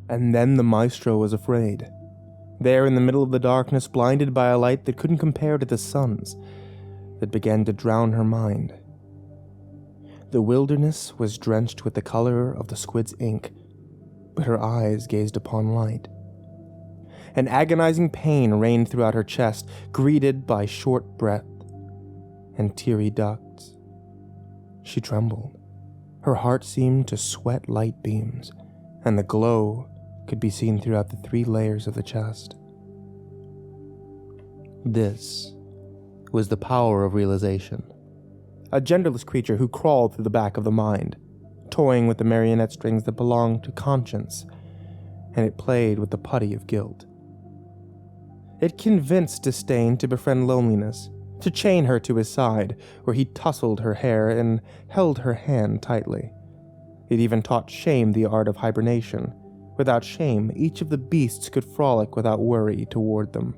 And then the maestro was afraid. There in the middle of the darkness, blinded by a light that couldn't compare to the sun's, that began to drown her mind. The wilderness was drenched with the color of the squid's ink, but her eyes gazed upon light. An agonizing pain reigned throughout her chest, greeted by short breath and teary ducts. She trembled. Her heart seemed to sweat light beams, and the glow could be seen throughout the 3 layers of the chest. This was the power of realization. A genderless creature who crawled through the back of the mind, toying with the marionette strings that belonged to conscience, and it played with the putty of guilt. It convinced disdain to befriend loneliness, to chain her to his side, where he tousled her hair and held her hand tightly. It even taught shame the art of hibernation. Without shame, each of the beasts could frolic without worry toward them.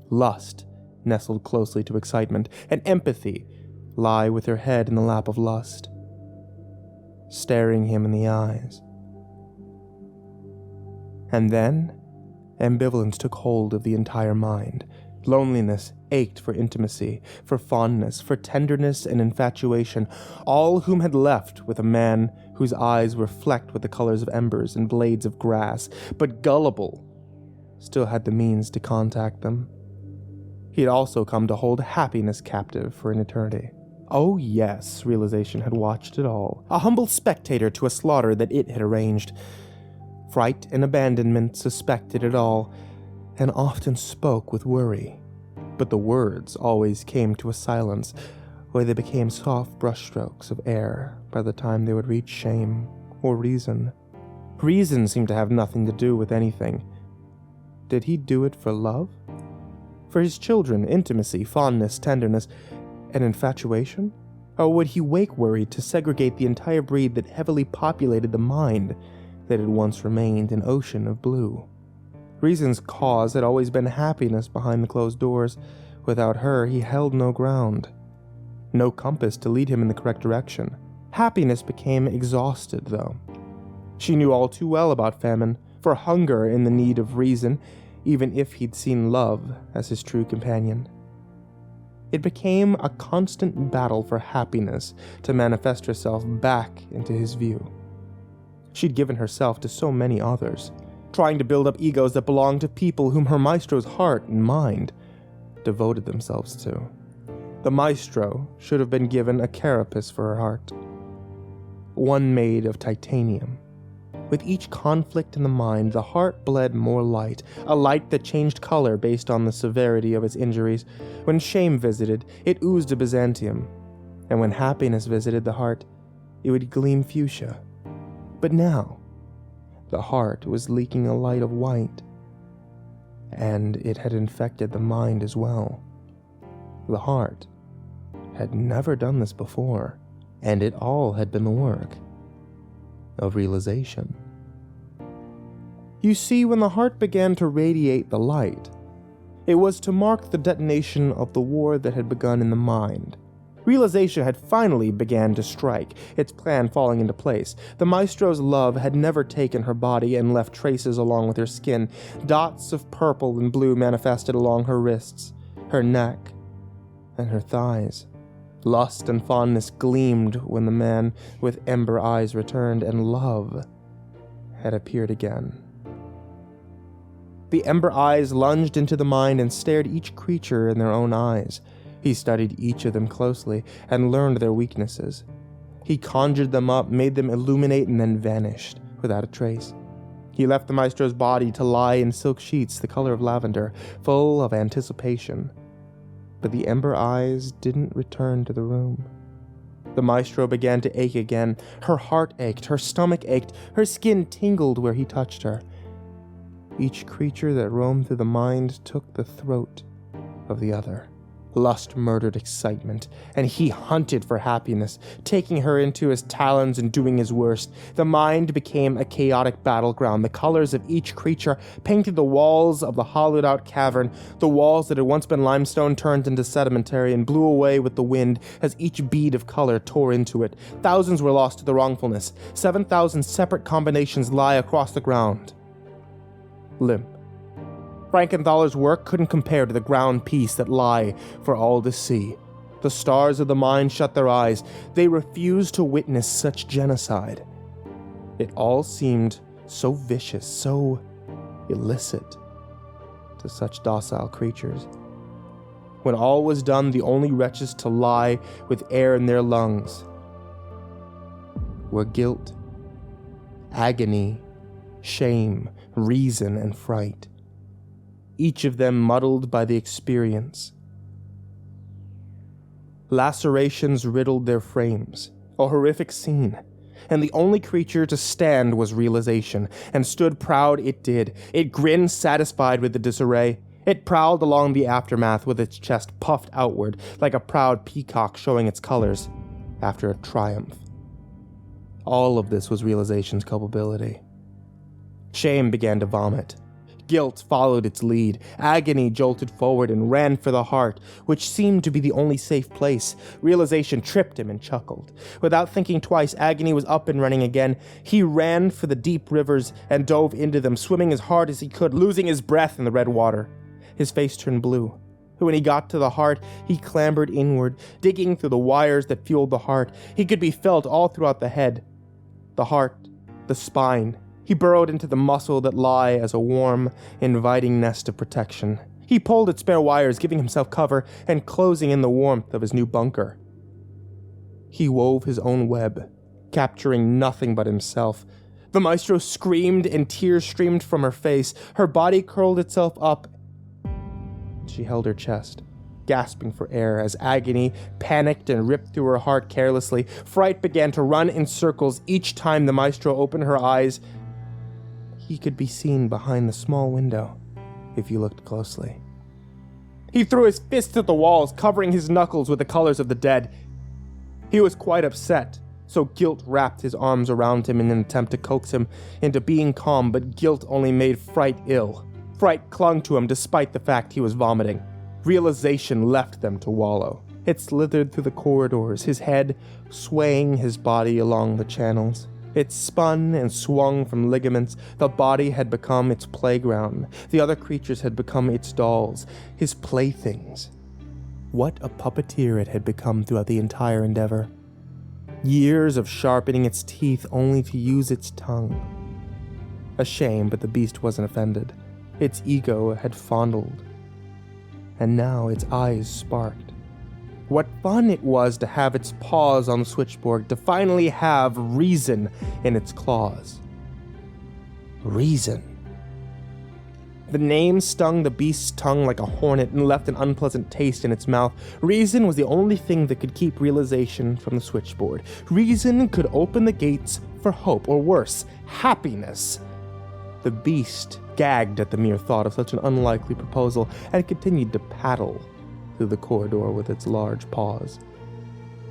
Lust nestled closely to excitement, and empathy lie with her head in the lap of lust, staring him in the eyes. And then, ambivalence took hold of the entire mind. Loneliness ached for intimacy, for fondness, for tenderness and infatuation, all whom had left with a man whose eyes were flecked with the colors of embers and blades of grass, but gullible still had the means to contact them. He had also come to hold happiness captive for an eternity. Oh yes, realization had watched it all, a humble spectator to a slaughter that it had arranged. Fright and abandonment suspected it all, and often spoke with worry. But the words always came to a silence, where they became soft brushstrokes of air by the time they would reach shame or reason. Reason seemed to have nothing to do with anything. Did he do it for love? For his children, intimacy, fondness, tenderness, and infatuation? Or would he wake worried to segregate the entire breed that heavily populated the mind that had once remained an ocean of blue? Reason's cause had always been happiness behind the closed doors. Without her, he held no ground. No compass to lead him in the correct direction. Happiness became exhausted, though. She knew all too well about famine, for hunger in the need of reason, even if he'd seen love as his true companion. It became a constant battle for happiness to manifest herself back into his view. She'd given herself to so many others, trying to build up egos that belonged to people whom her maestro's heart and mind devoted themselves to. The maestro should have been given a carapace for her heart, one made of titanium. With each conflict in the mind, the heart bled more light, a light that changed color based on the severity of its injuries. When shame visited, it oozed a Byzantium, and when happiness visited the heart, it would gleam fuchsia. But now, the heart was leaking a light of white, and it had infected the mind as well. The heart had never done this before, and it all had been the work of realization. You see, when the heart began to radiate the light, it was to mark the detonation of the war that had begun in the mind. Realization had finally began to strike, its plan falling into place. The maestro's love had never taken her body and left traces along with her skin. Dots of purple and blue manifested along her wrists, her neck, and her thighs. Lust and fondness gleamed when the man with ember eyes returned, and love had appeared again. The ember eyes lunged into the mind and stared each creature in their own eyes. He studied each of them closely and learned their weaknesses. He conjured them up, made them illuminate, and then vanished without a trace. He left the maestro's body to lie in silk sheets the color of lavender, full of anticipation. But the ember eyes didn't return to the room. The maestro began to ache again. Her heart ached, her stomach ached, her skin tingled where he touched her. Each creature that roamed through the mind took the throat of the other. Lust murdered excitement, and he hunted for happiness, taking her into his talons and doing his worst. The mind became a chaotic battleground. The colors of each creature painted the walls of the hollowed-out cavern. The walls that had once been limestone turned into sedimentary and blew away with the wind as each bead of color tore into it. Thousands were lost to the wrongfulness. 7,000 separate combinations lie across the ground. limp. Frankenthaler's work couldn't compare to the ground peace that lay for all to see. The stars of the mind shut their eyes. They refused to witness such genocide. It all seemed so vicious, so illicit to such docile creatures. When all was done, the only wretches to lie with air in their lungs were guilt, agony, shame, reason, and fright, each of them muddled by the experience. Lacerations riddled their frames, a horrific scene, and the only creature to stand was realization, and stood proud it did. It grinned satisfied with the disarray. It prowled along the aftermath with its chest puffed outward like a proud peacock showing its colors after a triumph. All of this was realization's culpability. Shame began to vomit. Guilt followed its lead. Agony jolted forward and ran for the heart, which seemed to be the only safe place. Realization tripped him and chuckled. Without thinking twice, Agony was up and running again. He ran for the deep rivers and dove into them, swimming as hard as he could, losing his breath in the red water. His face turned blue. When he got to the heart, he clambered inward, digging through the wires that fueled the heart. He could be felt all throughout the head, the heart, the spine. He burrowed into the muscle that lay as a warm, inviting nest of protection. He pulled at spare wires, giving himself cover and closing in the warmth of his new bunker. He wove his own web, capturing nothing but himself. The maestro screamed and tears streamed from her face. Her body curled itself up. She held her chest, gasping for air as Agony panicked and ripped through her heart carelessly. Fright began to run in circles each time the maestro opened her eyes. He could be seen behind the small window, if you looked closely. He threw his fists at the walls, covering his knuckles with the colors of the dead. He was quite upset, so guilt wrapped his arms around him in an attempt to coax him into being calm, but guilt only made Fright ill. Fright clung to him despite the fact he was vomiting. Realization left them to wallow. It slithered through the corridors, his head swaying his body along the channels. It spun and swung from ligaments. The body had become its playground. The other creatures had become its dolls, his playthings. What a puppeteer it had become throughout the entire endeavor. Years of sharpening its teeth only to use its tongue. A shame, but the beast wasn't offended. Its ego had fondled, and now its eyes sparked. What fun it was to have its paws on the switchboard, to finally have reason in its claws. Reason. The name stung the beast's tongue like a hornet and left an unpleasant taste in its mouth. Reason was the only thing that could keep realization from the switchboard. Reason could open the gates for hope, or worse, happiness. The beast gagged at the mere thought of such an unlikely proposal and continued to paddle through the corridor with its large paws.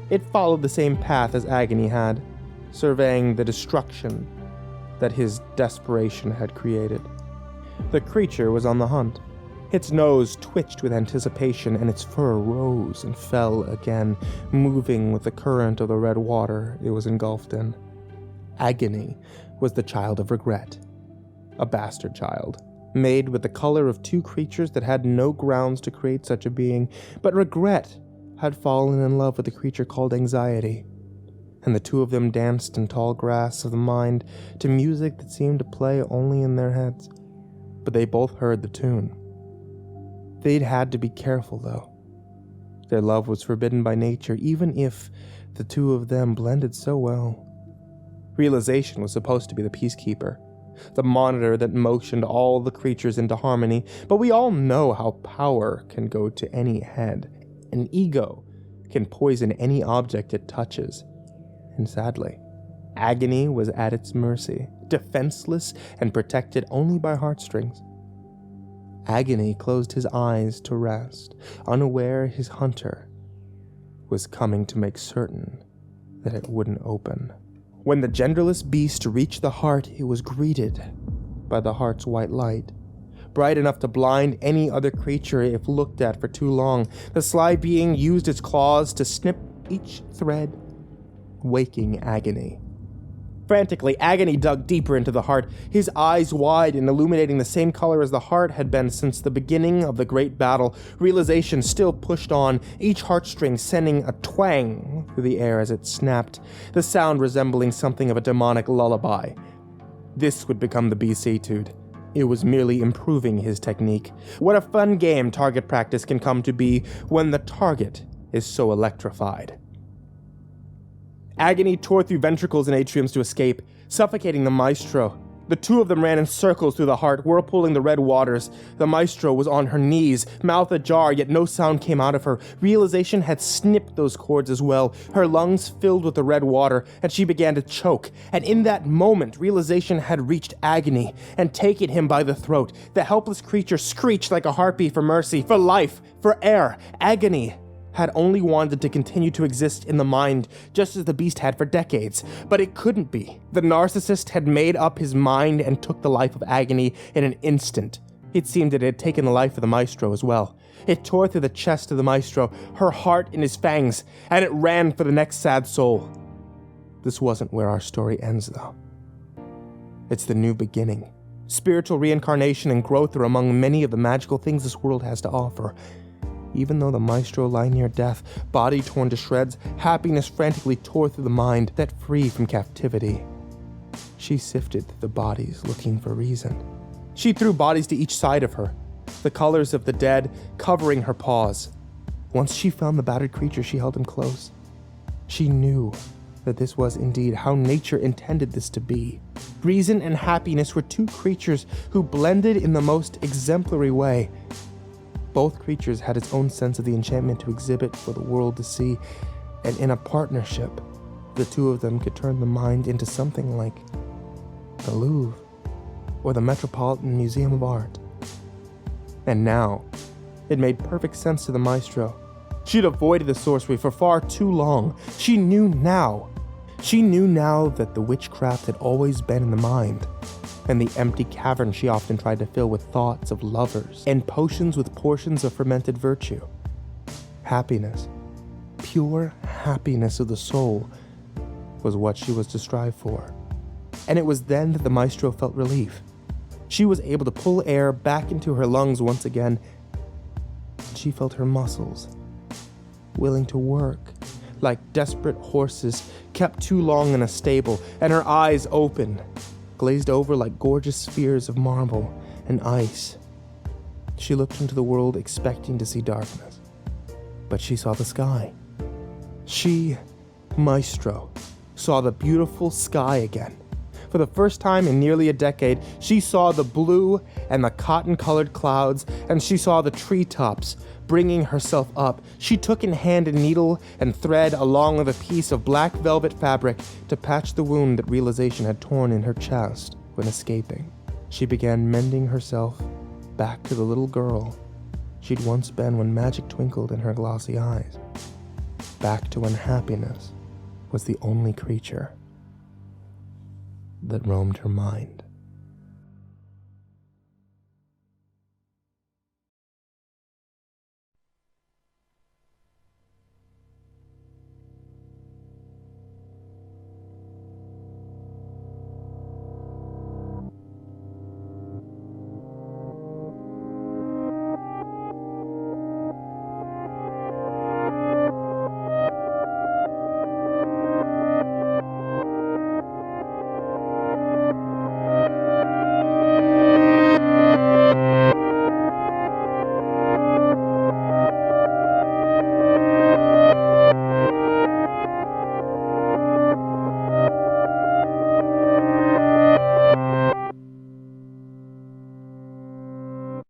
It followed the same path as Agony had, surveying the destruction that his desperation had created. The creature was on the hunt. Its nose twitched with anticipation, and its fur rose and fell again, moving with the current of the red water it was engulfed in. Agony was the child of regret, a bastard child, made with the color of two creatures that had no grounds to create such a being, but regret had fallen in love with a creature called anxiety, and the two of them danced in tall grass of the mind to music that seemed to play only in their heads, but they both heard the tune. They'd had to be careful, though. Their love was forbidden by nature, even if the two of them blended so well. Realization was supposed to be the peacekeeper, the monitor that motioned all the creatures into harmony, but we all know how power can go to any head. An ego can poison any object it touches. And sadly, Agony was at its mercy, defenseless and protected only by heartstrings. Agony closed his eyes to rest, unaware his hunter was coming to make certain that it wouldn't open. When the genderless beast reached the heart, it was greeted by the heart's white light, bright enough to blind any other creature if looked at for too long. The sly being used its claws to snip each thread, waking Agony. Frantically, Agony dug deeper into the heart, his eyes wide and illuminating the same color as the heart had been since the beginning of the great battle. Realization still pushed on, each heartstring sending a twang through the air as it snapped, the sound resembling something of a demonic lullaby. This would become the beast-etude. It was merely improving his technique. What a fun game target practice can come to be when the target is so electrified. Agony tore through ventricles and atriums to escape, suffocating the maestro. The two of them ran in circles through the heart, whirlpooling the red waters. The maestro was on her knees, mouth ajar, yet no sound came out of her. Realization had snipped those cords as well, her lungs filled with the red water, and she began to choke. And in that moment, Realization had reached Agony and taken him by the throat. The helpless creature screeched like a harpy for mercy, for life, for air. Agony had only wanted to continue to exist in the mind, just as the beast had for decades. But it couldn't be. The narcissist had made up his mind and took the life of Agony in an instant. It seemed that it had taken the life of the maestro as well. It tore through the chest of the maestro, her heart in his fangs, and it ran for the next sad soul. This wasn't where our story ends, though. It's the new beginning. Spiritual reincarnation and growth are among many of the magical things this world has to offer. Even though the maestro lay near death, body torn to shreds, happiness frantically tore through the mind, set free from captivity. She sifted through the bodies, looking for reason. She threw bodies to each side of her, the colors of the dead covering her paws. Once she found the battered creature, she held him close. She knew that this was indeed how nature intended this to be. Reason and happiness were two creatures who blended in the most exemplary way. Both creatures had its own sense of the enchantment to exhibit for the world to see, and in a partnership, the two of them could turn the mind into something like the Louvre or the Metropolitan Museum of Art. And now, it made perfect sense to the maestro. She'd avoided the sorcery for far too long. She knew now that the witchcraft had always been in the mind, and the empty cavern she often tried to fill with thoughts of lovers and potions with portions of fermented virtue. Happiness, pure happiness of the soul, was what she was to strive for. And it was then that the maestro felt relief. She was able to pull air back into her lungs once again, and she felt her muscles willing to work, like desperate horses kept too long in a stable, and her eyes open, glazed over like gorgeous spheres of marble and ice. She looked into the world expecting to see darkness, but she saw the sky. She, maestro, saw the beautiful sky again. For the first time in nearly a decade, she saw the blue and the cotton-colored clouds, and she saw the treetops bringing herself up. She took in hand a needle and thread along with a piece of black velvet fabric to patch the wound that Realization had torn in her chest when escaping. She began mending herself back to the little girl she'd once been when magic twinkled in her glossy eyes. Back to when happiness was the only creature that roamed her mind.